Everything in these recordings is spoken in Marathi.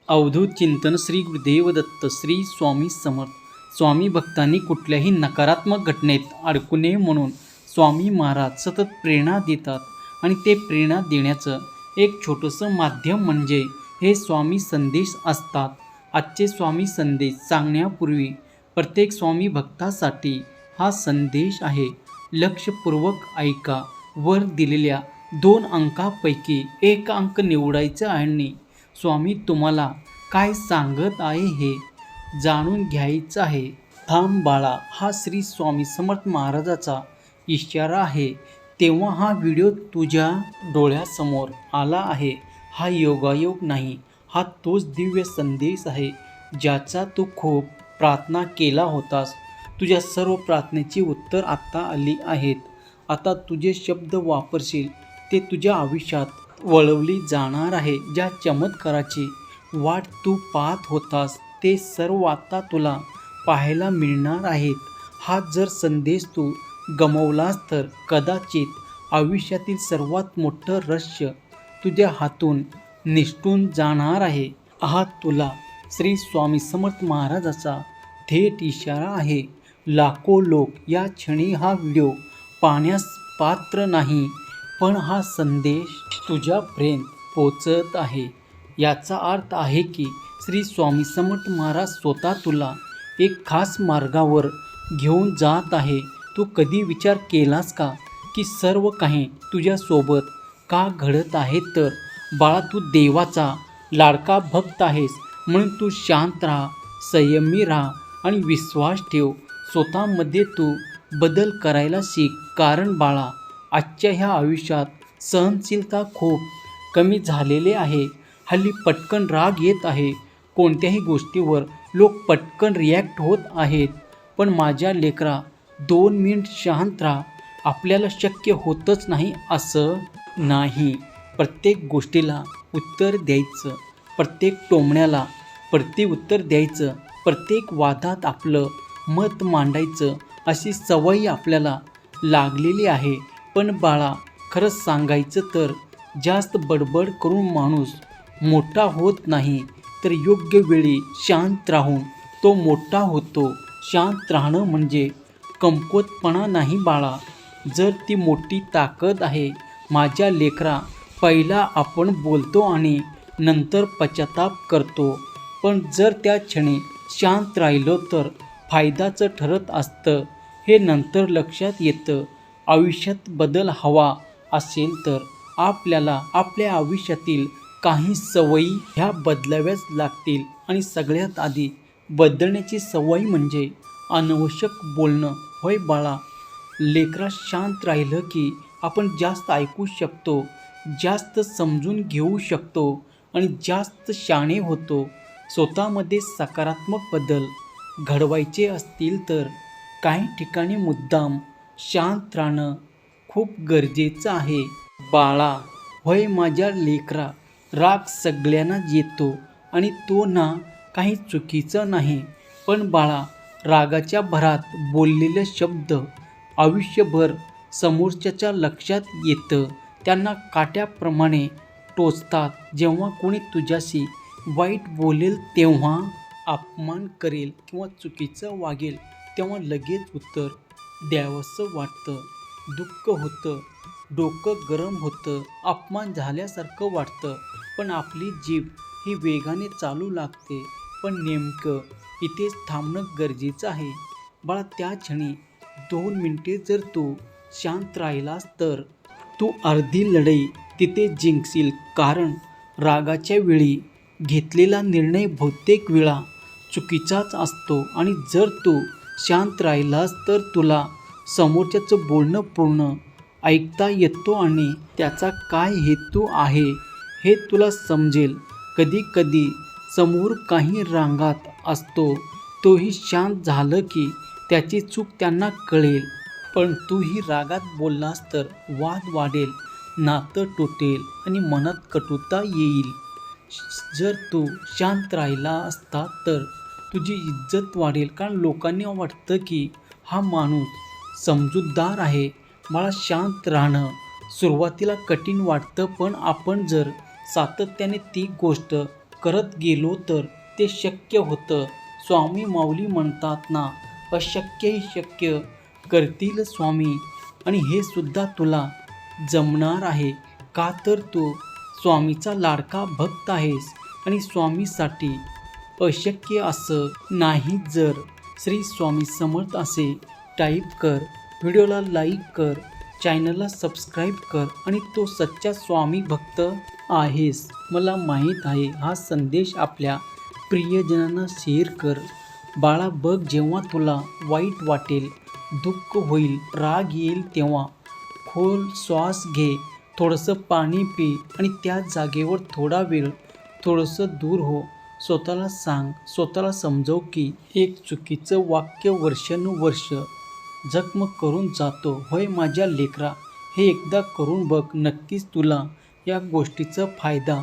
अवधूत चिंतन श्री गुरुदेव दत्त श्री स्वामी समर्थ. स्वामी भक्तांनी कुठल्याही नकारात्मक घटनेत अडकू नये म्हणून स्वामी महाराज सतत प्रेरणा देतात आणि ते प्रेरणा देण्याचं एक छोटंसं माध्यम म्हणजे हे स्वामी संदेश असतात. आजचे स्वामी संदेश सांगण्यापूर्वी प्रत्येक स्वामी भक्तासाठी हा संदेश आहे. लक्षपूर्वक ऐका. वर दिलेल्या 2 अंकापैकी एक अंक निवडायचा आणि स्वामी तुम्हाला काय सांगत आहे हे जाणून घ्यायचं आहे. थांब बाळा हा श्री स्वामी समर्थ महाराजाचा इशारा आहे. तेव्हा हा व्हिडिओ तुझ्या डोळ्यासमोर आला आहे. हा योगायोग नाही, हा तोच दिव्य संदेश आहे ज्याचा तू खूप प्रार्थना केला होतास. तुझ्या सर्व प्रार्थनेची उत्तर आता आली आहेत. आता तुझे शब्द वापरशील ते तुझ्या आयुष्यात वळवली जाणार आहे. ज्या चमत्काराची वाट तू पाहत होतास ते सर्व आता तुला पाहायला मिळणार आहेत. हा जर संदेश तू गमावलास तर कदाचित आयुष्यातील सर्वात मोठं रहस्य तुझ्या हातून निसटून जाणार आहे. हा तुला श्री स्वामी समर्थ महाराजाचा थेट इशारा आहे. लाखो लोक या क्षणी हा व्हिडिओ पाहण्यास पात्र नाही, पण हा संदेश तुझ्यापर्यंत पोचत आहे. याचा अर्थ आहे की श्री स्वामी समर्थ महाराज स्वतः तुला एक खास मार्गावर घेऊन जात आहे. तू कधी विचार केलास का की सर्व काही तुझ्यासोबत का घडत आहे? तर बाळा तू देवाचा लाडका भक्त आहेस म्हणून तू शांत राहा, संयमी राहा आणि विश्वास ठेव. स्वतःमध्ये तू बदल करायला शिक. कारण बाळा आजच्या ह्या आयुष्यात सहनशीलता खूप कमी झालेली आहे. हल्ली पटकन राग येत आहे. कोणत्याही गोष्टीवर लोक पटकन रिॲक्ट होत आहेत. पण माझ्या लेकरा 2 मिनिट शांत राहा. आपल्याला शक्य होतच नाही असं नाही. प्रत्येक गोष्टीला उत्तर द्यायचं, प्रत्येक टोमण्याला प्रतिउत्तर द्यायचं, प्रत्येक वादात आपलं मत मांडायचं अशी सवय आपल्याला लागलेली आहे. पण बाळा खरंच सांगायचं तर जास्त बडबड करून माणूस मोठा होत नाही, तर योग्य वेळी शांत राहून तो मोठा होतो. शांत राहणं म्हणजे कमकुवतपणा नाही बाळा, जर ती मोठी ताकद आहे. माझ्या लेकरा पहिला आपण बोलतो आणि नंतर पश्चाताप करतो, पण जर त्या क्षणी शांत राहिलो तर फायद्याचं ठरत असतं हे नंतर लक्षात येतं. आयुष्यात बदल हवा असेल तर आपल्याला आपल्या आयुष्यातील काही सवयी ह्या बदलाव्याच लागतील आणि सगळ्यात आधी बदलण्याची सवय म्हणजे अनावश्यक बोलणं होय बाळा. लेकरा शांत राहिलं की आपण जास्त ऐकू शकतो, जास्त समजून घेऊ शकतो आणि जास्त शहाणे होतो. स्वतःमध्ये सकारात्मक बदल घडवायचे असतील तर काही ठिकाणी मुद्दाम शांत राहणं खूप गरजेचं आहे. बाळा होय माझ्या लेकरा, राग सगळ्यांनाच येतो आणि तो ना काही चुकीचा नाही. पण बाळा रागाच्या भरात बोललेले शब्द आयुष्यभर समोरच्याच्या लक्षात येतं. त्यांना काट्याप्रमाणे टोचतात. जेव्हा कोणी तुझ्याशी वाईट बोलेल, तेव्हा अपमान करेल किंवा चुकीचं वागेल तेव्हा लगेच उत्तर द्यावंसं वाटतं. दुःख होतं, डोकं गरम होतं, अपमान झाल्यासारखं वाटतं. पण आपली जीभ ही वेगाने चालू लागते. पण नेमकं इथेच थांबणं गरजेचं आहे बाळा. त्या क्षणी 2 मिनिटे जर तू शांत राहिलास तर तू अर्धी लढाई तिथे जिंकशील. कारण रागाच्या वेळी घेतलेला निर्णय बहुतेक वेळा चुकीचाच असतो आणि जर तू शांत राहिलास तर तुला समोरच्याचं बोलणं पूर्ण ऐकता येतो आणि त्याचा काय हेतू आहे हे तुला समजेल. कधी कधी समोर काही रागात असतो, तोही शांत झालं की त्याची चूक त्यांना कळेल. पण तूही रागात बोललास तर वाद वाढेल, नातं तुटेल आणि मनात कटुता येईल. जर तू शांत राहिला असता तर तुझी इज्जत वाढेल. कारण लोकांना वाटतं की हा माणूस समजूतदार आहे. बाळा शांत राहणं सुरुवातीला कठीण वाटतं, पण आपण जर सातत्याने ती गोष्ट करत गेलो तर ते शक्य होतं. स्वामी माऊली म्हणतात ना, अशक्यही शक्य करतील स्वामी. आणि हे सुद्धा तुला जमणार आहे, का तर तू स्वामीचा लाडका भक्त आहेस आणि स्वामीसाठी अशक्य असं नाही. जर श्री स्वामी समर्थ असे टाईप कर, व्हिडिओला लाईक कर, चॅनलला सबस्क्राईब कर आणि तो सच्चा स्वामी भक्त आहेस मला माहीत आहे. हा संदेश आपल्या प्रियजनांना शेअर कर. बाळा बघ, जेव्हा तुला वाईट वाटेल, दुःख होईल, राग येईल, तेव्हा खोल श्वास घे, थोडंसं पाणी पी आणि त्या जागेवर थोडा वेळ थोडंसं दूर हो. स्वतःला सांग, स्वतःला समजव की एक चुकीचं वाक्य वर्षानुवर्ष जखम करून जातो. होय माझ्या लेकरा, हे एकदा करून बघ, नक्कीच तुला या गोष्टीचा फायदा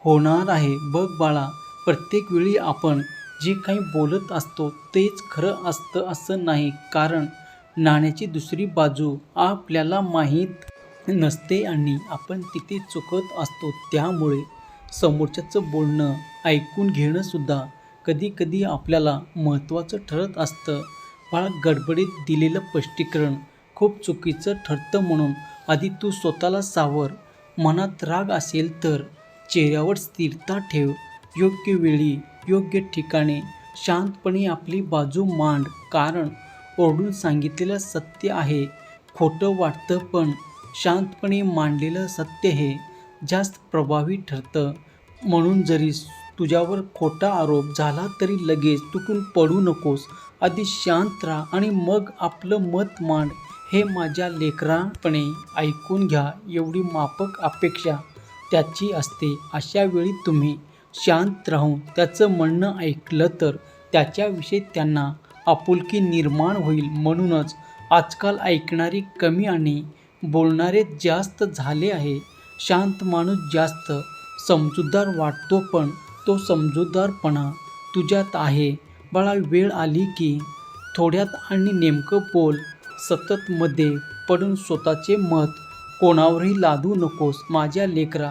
होणार आहे. बघ बाळा, प्रत्येक वेळी आपण जे काही बोलत असतो तेच खरं असतं असं नाही, कारण नाण्याची दुसरी बाजू आपल्याला माहीत नसते आणि आपण तिथे चुकत असतो. त्यामुळे समोरच्याचं बोलणं ऐकून घेणं सुद्धा कधी कधी आपल्याला महत्त्वाचं ठरत असतं. बाळा, गडबडीत दिलेलं स्पष्टीकरण खूप चुकीचं ठरतं, म्हणून आधी तू स्वतःला सावर. मनात राग असेल तर चेहऱ्यावर स्थिरता ठेव. योग्य वेळी योग्य ठिकाणी शांतपणे आपली बाजू मांड, कारण ओरडून सांगितलेलं सत्य आहे खोटं वाटतं, पण शांतपणे मांडलेलं सत्य हे जास्त प्रभावी ठरतं. म्हणून जरी तुझ्यावर खोटा आरोप झाला तरी लगेच तुटून पडू नकोस. आधी शांत राहा आणि मग आपलं मत मांड. हे माझ्या लेकरापणे ऐकून घ्या, एवढी माफक अपेक्षा त्याची असते. अशा वेळी तुम्ही शांत राहून त्याचं म्हणणं ऐकलं तर त्याच्याविषयी त्यांना आपुलकी निर्माण होईल. म्हणूनच आजकाल ऐकणारे कमी आणि बोलणारे जास्त झाले आहे. शांत माणूस जास्त समजूतदार वाटतो, पण तो समजूतदारपणा तुझ्यात आहे. बाळा, वेळ आली की थोड्यात आणि नेमकं बोल. सतत मध्ये पडून स्वतःचे मत कोणावरही लादू नकोस. माझ्या लेकरा,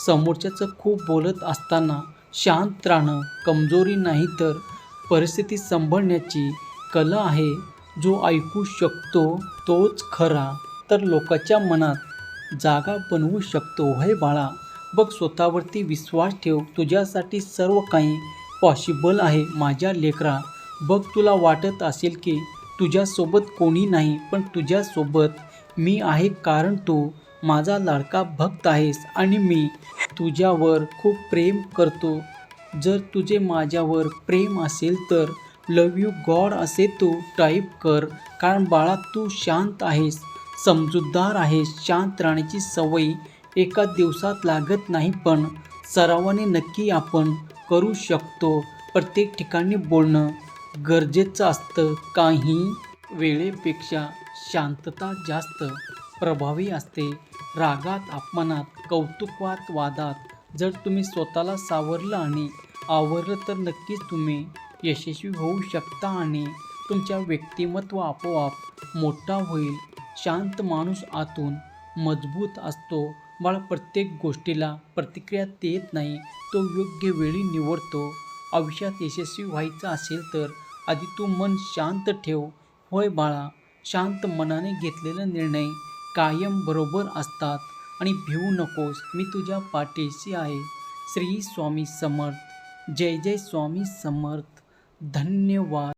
समोरच्याचं खूप बोलत असताना शांत राहणं कमजोरी नाही, तर परिस्थिती सांभाळण्याची कला आहे. जो ऐकू शकतो तोच खरा तर लोकांच्या मनात जागा बनवू शकतो. होय बाळा, बघ, स्वतःवरती विश्वास ठेव. तुझ्यासाठी सर्व काही पॉसिबल आहे. माझ्या लेकरा, बघ, तुला वाटत असेल की तुझ्यासोबत कोणी नाही, पण तुझ्यासोबत मी आहे, कारण तू माझा लाडका भक्त आहेस आणि मी तुझ्यावर खूप प्रेम करतो. जर तुझे माझ्यावर प्रेम असेल तर लव्ह यू गॉड असे तू टाईप कर. कारण बाळा, तू शांत आहेस, समजूतदार आहेस. शांत राहण्याची सवय एका दिवसात लागत नाही, पण सरावाने नक्की आपण करू शकतो. प्रत्येक ठिकाणी बोलणं गरजेचं असतं. काही वेळेपेक्षा शांतता जास्त प्रभावी असते. रागात, अपमानात, कौतुकात, वादात जर तुम्ही स्वतःला सावरलं आणि आवरलं तर नक्कीच तुम्ही यशस्वी होऊ शकता आणि तुमच्या व्यक्तिमत्व आपोआप मोठा होईल. शांत माणूस आतून मजबूत असतो. बाळा, प्रत्येक गोष्टीला प्रतिक्रिया देत नाही, तो योग्य वेळी निवडतो. आयुष्यात यशस्वी व्हायचं असेल तर आधी तू मन शांत ठेव. होय बाळा, शांत मनाने घेतलेले निर्णय कायम बरोबर असतात. आणि भिवू नकोस, मी तुझ्या पाठीशी आहे. श्री स्वामी समर्थ. जय जय स्वामी समर्थ. धन्यवाद.